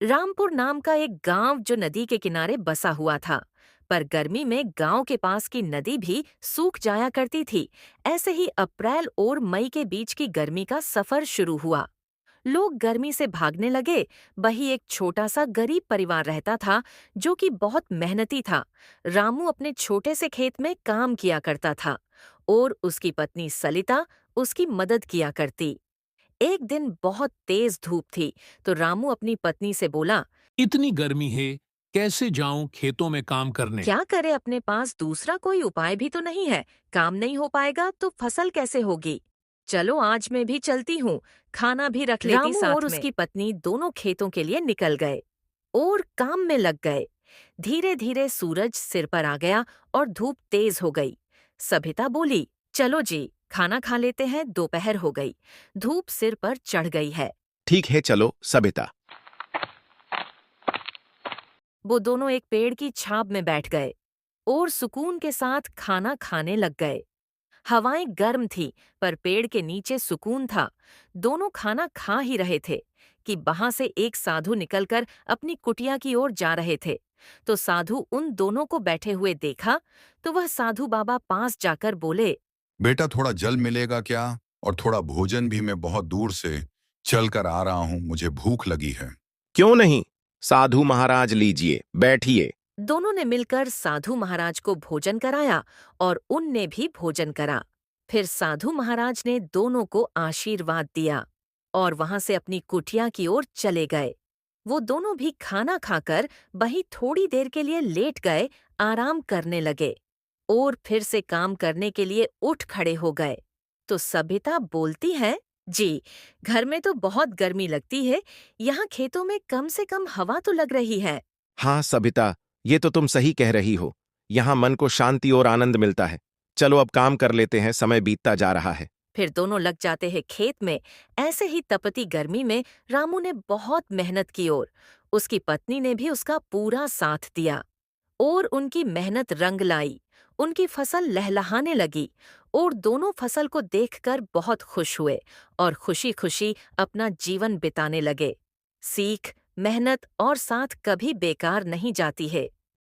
रामपुर नाम का एक गांव जो नदी के किनारे बसा हुआ था। पर गर्मी में गांव के पास की नदी भी सूख जाया करती थी। ऐसे ही अप्रैल और मई के बीच की गर्मी का सफर शुरू हुआ। लोग गर्मी से भागने लगे। वही एक छोटा सा गरीब परिवार रहता था जो कि बहुत मेहनती था। रामू अपने छोटे से खेत में काम किया करता था और उसकी पत्नी सलिता उसकी मदद किया करती। एक दिन बहुत तेज धूप थी तो रामू अपनी पत्नी से बोला, इतनी गर्मी है, कैसे जाऊं खेतों में काम करने। क्या करे, अपने पास दूसरा कोई उपाय भी तो नहीं है। काम नहीं हो पाएगा तो फसल कैसे होगी। चलो आज मैं भी चलती हूँ, खाना भी रख लेती रामू और साथ में। उसकी पत्नी दोनों खेतों के लिए निकल गए और काम में लग गए। धीरे धीरे सूरज सिर पर आ गया और धूप तेज हो गई। सभिता बोली, चलो जी खाना खा लेते हैं, दोपहर हो गई, धूप सिर पर चढ़ गई है। ठीक है, चलो सबिता। वो दोनों एक पेड़ की छांव में बैठ गए और सुकून के साथ खाना खाने लग गए। हवाएं गर्म थी पर पेड़ के नीचे सुकून था। दोनों खाना खा ही रहे थे कि वहां से एक साधु निकलकर अपनी कुटिया की ओर जा रहे थे। तो साधु उन दोनों को बैठे हुए देखा तो वह साधु बाबा पास जाकर बोले, बेटा थोड़ा जल मिलेगा क्या? और थोड़ा भोजन भी, मैं बहुत दूर से चल कर आ रहा हूँ, मुझे भूख लगी है। क्यों नहीं, साधु महाराज, लीजिए, बैठिए। दोनों ने मिलकर साधु महाराज को भोजन कराया और उनने भी भोजन करा। फिर साधु महाराज ने दोनों को आशीर्वाद दिया और वहां से अपनी कुटिया की ओर चले गए। वो दोनों भी खाना खाकर वहीं थोड़ी देर के लिए लेट गए, आराम करने लगे और फिर से काम करने के लिए उठ खड़े हो गए। तो सभिता बोलती है, जी घर में तो बहुत गर्मी लगती है, यहाँ खेतों में कम से कम हवा तो लग रही है। हाँ सबिता, ये तो तुम सही कह रही हो। यहाँ मन को शांति और आनंद मिलता है। चलो अब काम कर लेते हैं, समय बीतता जा रहा है। फिर दोनों लग जाते हैं खेत में। ऐसे ही तपती गर्मी में रामू ने बहुत मेहनत की और उसकी पत्नी ने भी उसका पूरा साथ दिया और उनकी मेहनत रंग लाई। उनकी फसल लहलहाने लगी और दोनों फसल को देखकर बहुत खुश हुए और खुशी खुशी अपना जीवन बिताने लगे। सीख, मेहनत और साथ कभी बेकार नहीं जाती है।